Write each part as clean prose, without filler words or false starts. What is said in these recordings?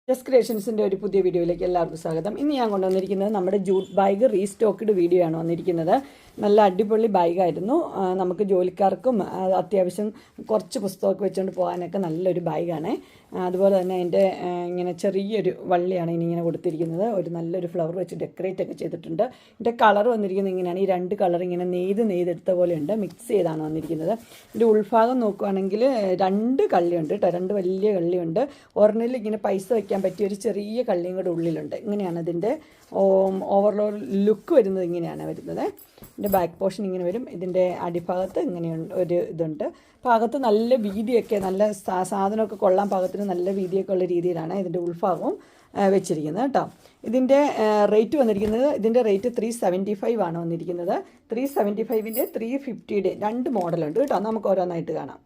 Just ക്രിയേഷൻസിൻ്റെ ഒരു പുതിയ വീഡിയോയിലേക്ക് എല്ലാവർക്കും സ്വാഗതം. ഇന്ന് ഞാൻ കൊണ്ടുവന്നിരിക്കുന്നത് നമ്മുടെ ജൂട്ട് ബാഗ് റീസ്റ്റോക്ക്ഡ് വീഡിയോ ആണ് വന്നിരിക്കുന്നത്. നല്ല അടിപൊളി ബാഗായിരുന്നു. നമുക്ക് ജോലിക്കാർക്കും അത്യാവശ്യം കുറച്ച് പുസ്തകമൊക്കെ വെച്ചുകൊണ്ട് പോകാനൊക്കെ നല്ലൊരു ബാഗാണ്. അതുപോലെ തന്നെ അതിൻ്റെ ഇങ്ങനെ ചെറിയൊരു വള്ളിയാണ് ഇങ്ങനെ കൊടുത്തിരിക്കുന്നത്. ഒരു നല്ലൊരു ഫ്ലവർ വെച്ച് ഡെക്കറേറ്റ് ഒക്കെ ചെയ്തിട്ടുണ്ട്. ഇതിൻ്റെ കളർ വന്നിരിക്കുന്നത് ഇങ്ങനെയാണ്. ഈ രണ്ട് കളർ ഇങ്ങനെ നെയ്തെടുത്ത പോലെയുണ്ട്, മിക്സ് ചെയ്താണ് വന്നിരിക്കുന്നത്. ഇതിൻ്റെ ഉൾഭാഗം നോക്കുകയാണെങ്കിൽ രണ്ട് കള്ളിയുണ്ട് കേട്ടോ, രണ്ട് വലിയ കള്ളിയുണ്ട്. ഒരെണ്ണിൽ ഇങ്ങനെ പൈസ വയ്ക്കാൻ പറ്റിയ ഒരു ചെറിയ കള്ളിയും കൂടെ ഉള്ളിലുണ്ട്. ഇങ്ങനെയാണ് ഇതിൻ്റെ ഓവറോൾ ലുക്ക് വരുന്നത്. ഇങ്ങനെയാണ് വരുന്നത്. ഇതിൻ്റെ ബാക്ക് പോർഷൻ ഇങ്ങനെ വരും. ഇതിൻ്റെ അടിഭാഗത്ത് ഇങ്ങനെയുണ്ട് ഒരു ഇതുണ്ട്. ഭാഗത്ത് നല്ല വീതിയൊക്കെ, നല്ല സാധനമൊക്കെ കൊള്ളാൻ പാകത്തിന് നല്ല വീതിയൊക്കെ ഉള്ള രീതിയിലാണ് ഇതിൻ്റെ ഉൾഭാഗവും വെച്ചിരിക്കുന്നത് കേട്ടോ. ഇതിൻ്റെ റേറ്റ് വന്നിരിക്കുന്നത്, ഇതിൻ്റെ റേറ്റ് 375 ആണ് വന്നിരിക്കുന്നത്. 375ൻ്റെ 350 രണ്ട് മോഡലുണ്ട് കേട്ടോ. നമുക്ക് ഓരോന്നായിട്ട് കാണാം.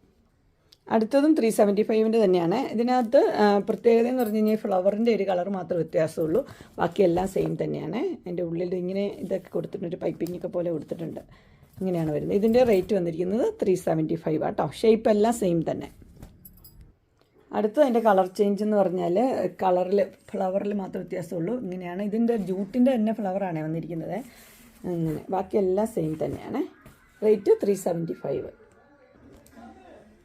അടുത്തതും 375ൻ്റെ തന്നെയാണ്. ഇതിനകത്ത് പ്രത്യേകത എന്ന് പറഞ്ഞു കഴിഞ്ഞാൽ ഫ്ലവറിൻ്റെ ഒരു കളർ മാത്രമേ വ്യത്യാസമുള്ളൂ, ബാക്കിയെല്ലാം സെയിം തന്നെയാണ്. അതിൻ്റെ ഉള്ളിൽ ഇങ്ങനെ ഇതൊക്കെ കൊടുത്തിട്ടുണ്ട്, ഒരു പൈപ്പിങ്ങൊക്കെ പോലെ കൊടുത്തിട്ടുണ്ട്. ഇങ്ങനെയാണ് വരുന്നത്. ഇതിൻ്റെ റേറ്റ് വന്നിരിക്കുന്നത് 375 ആട്ടോ. ഷേപ്പ് എല്ലാം സെയിം തന്നെ. അടുത്ത അതിൻ്റെ കളർ ചേഞ്ച് എന്ന് പറഞ്ഞാൽ ഫ്ലവറിൽ മാത്രമേ വ്യത്യാസമുള്ളൂ. ഇങ്ങനെയാണ്. ഇതിൻ്റെ ജൂട്ടിൻ്റെ തന്നെ ഫ്ലവറാണ് വന്നിരിക്കുന്നത്. അങ്ങനെ ബാക്കിയെല്ലാം സെയിം തന്നെയാണ്. റേറ്റ് 375.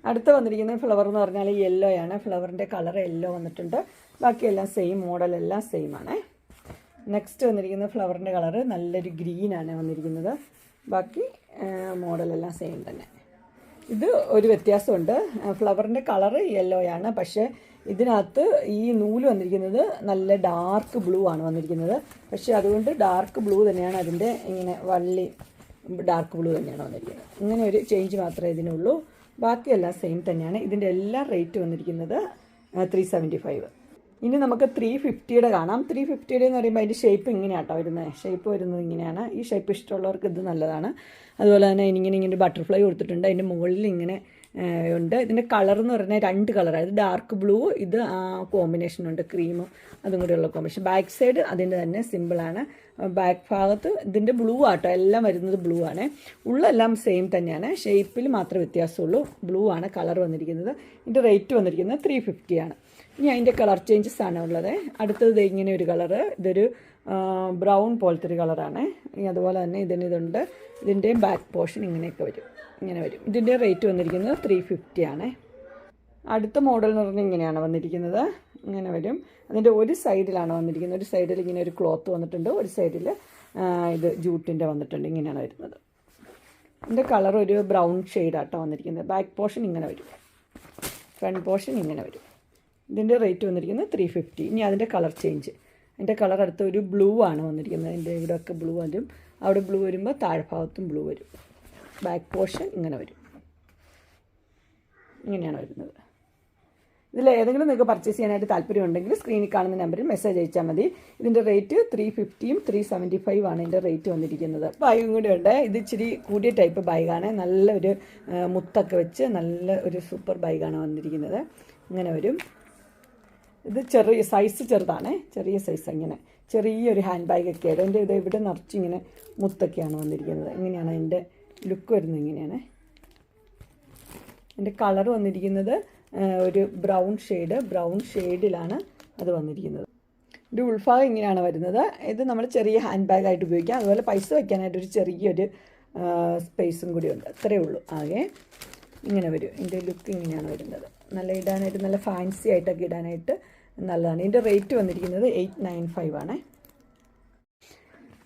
അടുത്ത് വന്നിരിക്കുന്ന ഫ്ലവർ എന്ന് പറഞ്ഞാൽ യെല്ലോ ആണ്. ഫ്ലവറിൻ്റെ കളർ യെല്ലോ വന്നിട്ടുണ്ട്. ബാക്കിയെല്ലാം സെയിം, മോഡലെല്ലാം സെയിം ആണ്. നെക്സ്റ്റ് വന്നിരിക്കുന്ന ഫ്ലവറിൻ്റെ കളറ് നല്ലൊരു ഗ്രീനാണ് വന്നിരിക്കുന്നത്. ബാക്കി മോഡലെല്ലാം സെയിം തന്നെ. ഇത് ഒരു വ്യത്യാസമുണ്ട്. ഫ്ലവറിൻ്റെ കളറ് യെല്ലോ ആണ്, പക്ഷേ ഇതിനകത്ത് ഈ നൂല് വന്നിരിക്കുന്നത് നല്ല ഡാർക്ക് ബ്ലൂ ആണ് വന്നിരിക്കുന്നത്. പക്ഷേ അതുകൊണ്ട് ഡാർക്ക് ബ്ലൂ തന്നെയാണ് അതിൻ്റെ ഇങ്ങനെ വള്ളി, ഡാർക്ക് ബ്ലൂ തന്നെയാണ് വന്നിരിക്കുന്നത്. ഇങ്ങനെ ഒരു ചേഞ്ച് മാത്രമേ ഇതിനുള്ളൂ. ബാക്കിയെല്ലാം സെയിം തന്നെയാണ്. ഇതിൻ്റെ എല്ലാ റേറ്റ് വന്നിരിക്കുന്നത് 375. ഇനി നമുക്ക് 350യുടെ കാണാം. 350യുടെ എന്ന് പറയുമ്പോൾ അതിൻ്റെ ഷേപ്പ് ഇങ്ങനെയാട്ടോ വരുന്നത്. ഷേപ്പ് വരുന്നത് ഇങ്ങനെയാണ്. ഈ ഷേപ്പ് ഇഷ്ടമുള്ളവർക്ക് ഇത് നല്ലതാണ്. അതുപോലെ തന്നെ ഇങ്ങനെ ബട്ടർഫ്ലൈ കൊടുത്തിട്ടുണ്ട്. അതിൻ്റെ മുകളിൽ ഇങ്ങനെ ഉണ്ട്. ഇതിൻ്റെ കളർ എന്ന് പറഞ്ഞാൽ രണ്ട് കളറാണ്. ഇത് ഡാർക്ക് ബ്ലൂ, ഇത് കോമ്പിനേഷനുണ്ട് ക്രീമും അതും കൂടെയുള്ള കോമ്പിനേഷൻ. ബാക്ക് സൈഡ് അതിൻ്റെ തന്നെ സിമ്പിളാണ്. ബാക്ക് ഭാഗത്ത് ഇതിൻ്റെ ബ്ലൂ ആട്ടോ, എല്ലാം വരുന്നത് ബ്ലൂ ആണ്. ഉള്ളെല്ലാം സെയിം തന്നെയാണ്, ഷേപ്പിൽ മാത്രമേ വ്യത്യാസമുള്ളൂ. ബ്ലൂ ആണ് കളർ വന്നിരിക്കുന്നത്. ഇതിൻ്റെ റേറ്റ് വന്നിരിക്കുന്നത് 350 ആണ്. ഇനി അതിൻ്റെ കളർ ചേഞ്ചസ് ആണ് ഉള്ളത്. അടുത്തത് ഇങ്ങനെ ഒരു കളറ്, ഇതൊരു ബ്രൗൺ പോലത്തെ ഒരു കളറാണ്. അതുപോലെ തന്നെ ഇതുണ്ട്. ഇതിൻ്റെയും ബാക്ക് പോർഷൻ ഇങ്ങനെയൊക്കെ വരും, ഇങ്ങനെ വരും. ഇതിൻ്റെ റേറ്റ് വന്നിരിക്കുന്നത് 350 ആണ്. അടുത്ത മോഡൽ എന്ന് പറഞ്ഞാൽ ഇങ്ങനെയാണ് വന്നിരിക്കുന്നത്. ഇങ്ങനെ വരും. അതിൻ്റെ ഒരു സൈഡിലാണ് വന്നിരിക്കുന്നത്. ഒരു സൈഡിൽ ഇങ്ങനെ ഒരു ക്ലോത്ത് വന്നിട്ടുണ്ട്, ഒരു സൈഡിൽ ഇത് ജൂട്ടിൻ്റെ വന്നിട്ടുണ്ട്. ഇങ്ങനെയാണ് വരുന്നത്. ഇതിൻ്റെ കളർ ഒരു ബ്രൗൺ ഷെയ്ഡാട്ടോ വന്നിരിക്കുന്നത്. ബാക്ക് പോർഷൻ ഇങ്ങനെ വരും, ഫ്രണ്ട് പോർഷൻ ഇങ്ങനെ വരും. ഇതിൻ്റെ റേറ്റ് വന്നിരിക്കുന്നത് 350. ഇനി അതിൻ്റെ കളർ ചേഞ്ച്, അതിൻ്റെ കളർ അടുത്ത ഒരു ബ്ലൂ ആണ് വന്നിരിക്കുന്നത്. അതിൻ്റെ ഇവിടെയൊക്കെ ബ്ലൂ വരും. അവിടെ ബ്ലൂ വരുമ്പോൾ താഴ്ഭാഗത്തും ബ്ലൂ വരും. ബാക്ക് പോർഷൻ ഇങ്ങനെ വരും. ഇങ്ങനെയാണ് വരുന്നത്. ഇതിലേതെങ്കിലും നിങ്ങൾക്ക് പർച്ചേസ് ചെയ്യാനായിട്ട് താല്പര്യമുണ്ടെങ്കിൽ സ്ക്രീനിൽ കാണുന്ന നമ്പറിൽ മെസ്സേജ് അയച്ചാൽ മതി. ഇതിൻ്റെ റേറ്റ് 350യും 375 ആണ് ഇതിൻ്റെ റേറ്റ് വന്നിരിക്കുന്നത്. ബാഗും കൂടി ഉണ്ട്. ഇത് ഇച്ചിരി കൂടിയ ടൈപ്പ് ബാഗാണ്. നല്ലൊരു മുത്തൊക്കെ വെച്ച് നല്ല ഒരു സൂപ്പർ ബാഗാണ് വന്നിരിക്കുന്നത്. ഇങ്ങനെ വരും. ഇത് ചെറിയ സൈസ്, ചെറുതാണ്, ചെറിയ സൈസ്. ഇങ്ങനെ ചെറിയൊരു ഹാൻഡ് ബാഗൊക്കെ ആയിട്ട് അതിൻ്റെ ഇത് ഇവിടെ നിറച്ചിങ്ങനെ മുത്തൊക്കെയാണ് വന്നിരിക്കുന്നത്. ഇങ്ങനെയാണ് അതിൻ്റെ ലുക്ക് വരുന്നത്. ഇങ്ങനെയാണ് എൻ്റെ കളർ വന്നിരിക്കുന്നത് ഒരു ബ്രൗൺ ഷെയ്ഡിലാണ് അത് വന്നിരിക്കുന്നത്. ഇതിൻ്റെ ഉൾഭാഗം ഇങ്ങനെയാണ് വരുന്നത്. ഇത് നമ്മൾ ചെറിയ ഹാൻഡ് ബാഗായിട്ട് ഉപയോഗിക്കാം. അതുപോലെ പൈസ വയ്ക്കാനായിട്ട് ഒരു ചെറിയൊരു സ്പേസും കൂടി ഉണ്ട്. അത്രയേ ഉള്ളൂ. ആകെ ഇങ്ങനെ വരും. ഇതിൻ്റെ ലുക്ക് ഇങ്ങനെയാണ് വരുന്നത്. നല്ല ഇടാനായിട്ട്, നല്ല ഫാൻസി ആയിട്ടൊക്കെ ഇടാനായിട്ട് നല്ലതാണ്. ഇതിൻ്റെ റേറ്റ് വന്നിരിക്കുന്നത് 895 ആണ്.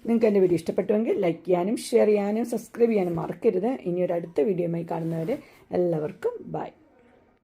നിങ്ങൾക്ക് എൻ്റെ വീഡിയോ ഇഷ്ടപ്പെട്ടുവെങ്കിൽ ലൈക്ക് ചെയ്യാനും ഷെയർ ചെയ്യാനും സബ്സ്ക്രൈബ് ചെയ്യാനും മറക്കരുത്. ഇനി ഒരു അടുത്ത വീഡിയോയുമായി കാണുന്നവരെ എല്ലാവർക്കും ബൈ.